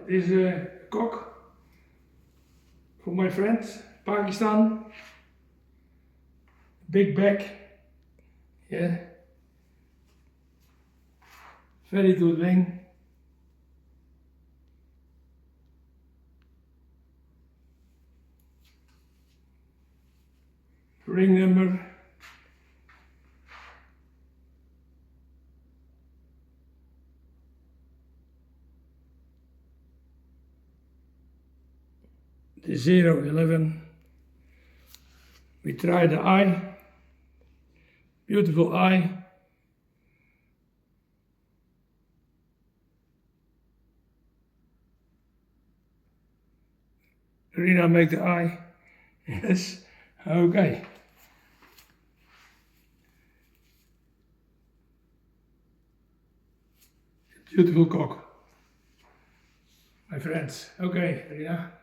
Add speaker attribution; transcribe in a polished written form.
Speaker 1: this is a cock for my friend, Pakistan. Big back, yeah. Very good wing. Ring number. The 011. We try the eye. Beautiful eye. Rina make the eye. Yes. Okay. Beautiful cock. My friends. Okay, Rina.